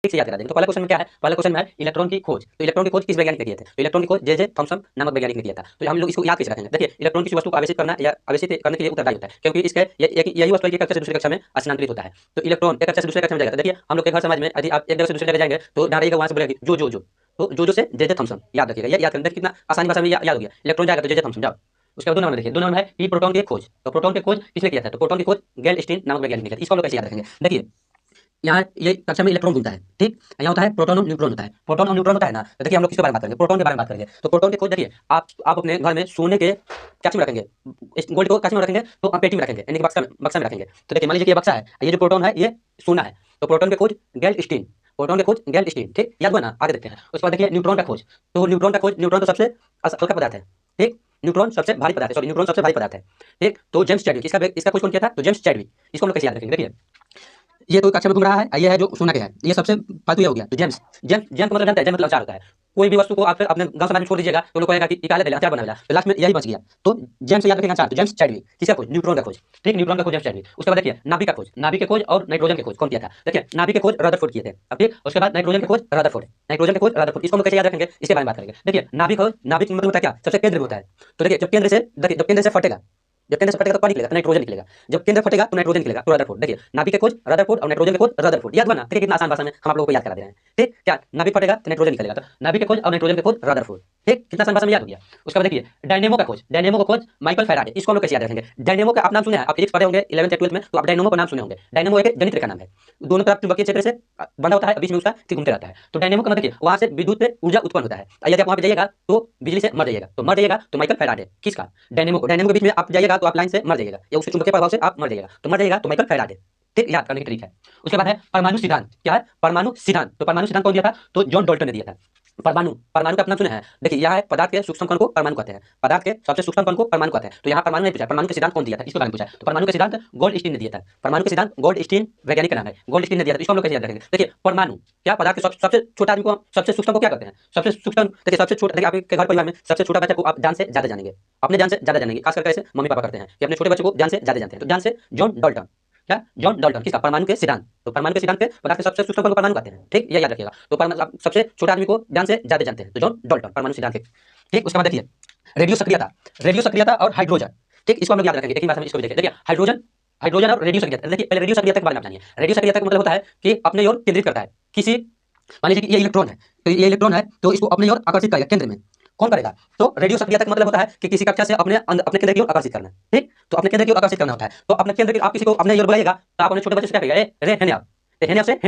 ठीक से याद करा देंगे। तो पहला क्वेश्चन में क्या है, पहला क्वेश्चन में है इलेक्ट्रॉन की खोज। तो इलेक्ट्रॉन की खोज किस वैज्ञानिक ने किए थे, तो इलेक्ट्रॉन की खोज जे थॉमसन नामक वैज्ञानिक ने किया था। तो हम लोग इसको याद कैसे रखेंगे, देखिए इलेक्ट्रॉन किसी वस्तु को आवेशित करना या आवेशित करने के लिए उत्तरदायी होता है, क्योंकि इसके यही वस्तु एक कक्षा से दूसरी कक्षा में स्थानांतरित होता है। तो इलेक्ट्रॉन एक कक्षा से दूसरे कक्षा में जाएगा। देखिए हम लोग के घर समाज में यदि आप एक जगह से दूसरी जगह जाएंगे तो जहाँ रहिएगा वहां से बोलेगा जो तो जो से जे थॉमसन याद रखिएगा, ये याद करना कितना आसानी भाषा में याद हो गया। इलेक्ट्रॉन जाएगा तो जे थॉमसन जाओ। उसके बाद 2 नंबर देखिए, 2 नंबर है कि प्रोटॉन की खोज। तो प्रोटॉन की खोज किसने किया था, तो प्रोटॉन की खोज गैल-स्टीन नामक वैज्ञानिक ने किया था। इसको हम लोग कैसे याद रखेंगे, देखिए यहाँ ये कक्षा में इलेक्ट्रॉन घूमता है, ठीक, यहाँ होता है प्रोटॉन और न्यूट्रॉन होता है। प्रोटॉन और न्यूट्रॉन होता है ना, तो देखिए हम लोग किसके बारे में बात करेंगे, प्रोटॉन के बारे में बात करेंगे। तो प्रोटॉन की खोज देखिए, आप अपने घर में सोने के कैसे में रखेंगे, गोल्ड को कैसे में रखेंगे, तो आप पेटी में रखेंगे, यानी कि बक्सा में रखेंगे। तो देखिए मान लीजिए कि ये बक्सा है, ये जो प्रोटॉन है ये सोना है। तो प्रोटॉन की खोज गैल-स्टीन, प्रोटॉन की खोज गैल-स्टीन, ठीक, याद हुआ ना, आगे देखते हैं। उसके बाद देखिए न्यूट्रॉन का खोज। तो न्यूट्रॉन का खोज, न्यूट्रॉन तो सबसे हल्का पदार्थ है, ठीक, न्यूट्रॉन सबसे भारी पदार्थ है, सॉरी न्यूट्रॉन सबसे भारी पदार्थ है, ठीक। तो जेम्स चैडविक इसका खोज कौन किया था, तो जेम्स चैडविक। इसको हम लोग कैसे याद रखेंगे, देखिए ये तो कक्षा में घूम रहा है, ये है जो सोना के है, ये सबसे फालतू ये हो गया। तो जेम्स जेम्स जेम्स का मतलब जानते हैं, जेम्स मतलब अचार होता है। कोई भी वस्तु को आप अपने गांव समाज में छोड़ दीजिएगा तो लोग कहेगा कि इकाले दे अचार बनावेला, तो लास्ट में यही बच गया। तो जेम्स याद रखेंगे अचार, तो जेम्स चैडविक। किसका खोज, न्यूट्रॉन का खोज, ठीक, न्यूट्रॉन का खोज जेम्स चैडविक। उसके बाद देखिए नाभिक का खोज, नाभिक के खोज और नाइट्रोजन के खोज कौन किया था, देखिए नाभिक के खोज रदरफोर्ड किए थे, अब ठीक। उसके बाद नाइट्रोजन के खोज रदरफोर्ड, नाइट्रोजन के खोज रदरफोर्ड। इसको हम कैसे याद रखेंगे, इसके बारे में बात करेंगे। देखिए नाभिक खोज, नाभिक मतलब होता है क्या, सबसे केंद्र में होता है। तो देखिए जब केंद्र से देखिए जब केंद्र से फटेगा, जब केंद्र से फटेगा तो क्या निकलेगा, तो नाइट्रोजन निकलेगा। जब केंद्र फटेगा तो नाइट्रोजन निकलेगा, तो रदरफोर्ड। देखिए नाभिक के खोज रदरफोर्ड और नाइट्रोजन के खोज रदरफोर्ड, याद हुआ ना। देखिए कितना आसान भाषा में हम आप लोगों को याद करा दे रहे हैं, ठीक। क्या नाभिक फटेगा तो नाइट्रोजन निकलेगा, तो नाभिक के खोज और नाइट्रोजन के खोज रदरफोर्ड, ठीक, कितना आसान भाषा में याद हो गया। उसके बाद देखिए डायनेमो का खोज, डायनेमो का खोज माइकल फैराडे। इसको हम लोग कैसे याद रखेंगे, डायनेमो का आप नाम सुने हैं, आप फिजिक्स पढ़े होंगे 11th या 12th में, तो आप डायनेमो का नाम सुने होंगे। डायनेमो एक गणित का नाम है, दोनों तरफ चुंबकीय क्षेत्र से बंधा होता है, बीच में उसका घूमते रहता है। तो डायनेमो का मतलब देखिए वहां से विद्युत ऊर्जा उत्पन्न होता है। यदि आप वहां पे जाइएगा तो बिजली से मर जाइएगा, तो मर जाइएगा तो माइकल फैराडे किसका, डायनेमो के बीच में आप जाइएगा तो आप लाइन से मर जाइएगा, या उसके चुंबकीय प्रभाव से आप मर जाइएगा, तो मर जाइएगा तो माइकल फैराडे, ठीक, याद करने की ट्रिक है। उसके बाद है परमाणु सिद्धांत, क्या है परमाणु सिद्धांत। तो परमाणु सिद्धांत कौन दिया था, तो जॉन डाल्टन ने दिया था। परमाणु, परमाणु का अपना सुना है, देखिए यह है पदार्थ के सूक्ष्म कण को परमाणु कहते हैं, पदार्थ के सबसे सूक्ष्म कण को परमाणु कहते हैं। तो यहाँ परमाणु नहीं पूछा, परमाणु के सिद्धांत कौन दिया था इसके बारे में पूछा। तो परमाणु के सिद्धांत गोल्डस्टीन ने दिया था, परमाणु के सिद्धांत गोल्डस्टीन वैज्ञानिक का नाम है, गोल्डस्टीन ने दिया था। इसको हम लोग कैसे याद रखेंगे, देखिए परमाणु क्या पदार्थ के सबसे छोटा आदमी को, सबसे सूक्ष्म को क्या कहते हैं, सबसे सूक्ष्म। देखिए सबसे छोटा, देखिए आपके घर परिवार में सबसे छोटा बच्चा को आप जान से ज्यादा जानेंगे, अपने जान से ज्यादा जानेंगे, खास करके ऐसे मम्मी पापा करते हैं कि अपने छोटे बच्चे को जान से ज्यादा जानते हैं। तो जान से जॉन डाल्टन, क्या जॉन डाल्टन किसका, परमाणु के सिद्धांत। तो परमाणु के सिद्धांत के पदार्थ के सबसे सूक्ष्म कण को परमाणु कहते हैं, ठीक, ये याद रखिएगा। तो आप सबसे छोटा आदमी को जान से ज्यादा जानते हैं, तो जॉन डाल्टन परमाणु सिद्धांत के, ठीक। उसके बाद देखिए रेडियो सक्रियता, रेडियो सक्रियता और हाइड्रोजन, ठीक, इसको हम लोग याद रखेंगे। एक ही बात में इसको भी देखिए, देखिए हाइड्रोजन, हाइड्रोजन और रेडियो सक्रियता। देखिए पहले रेडियो सक्रियता के बारे में आप जानिए। रेडियो सक्रियता का मतलब होता है कि अपने ओर केंद्रित करता है किसी, मान लीजिए कि ये इलेक्ट्रॉन है, तो ये इलेक्ट्रॉन है तो इसको अपनी ओर आकर्षित करेगा, केंद्र में कौन करेगा। तो रेडियो सक्रियता का मतलब होता है कि किसी कक्षा से अपने केंद्र की ओर आकर्षित करना, ठीक। तो अपने केंद्र की ओर आकर्षित करना होता है। तो अपने केंद्र की आप किसी को अपने ओर बुलाइएगा तो आप अपने छोटे बच्चे से क्या कहेगा, रे हेने आप, हेने आप से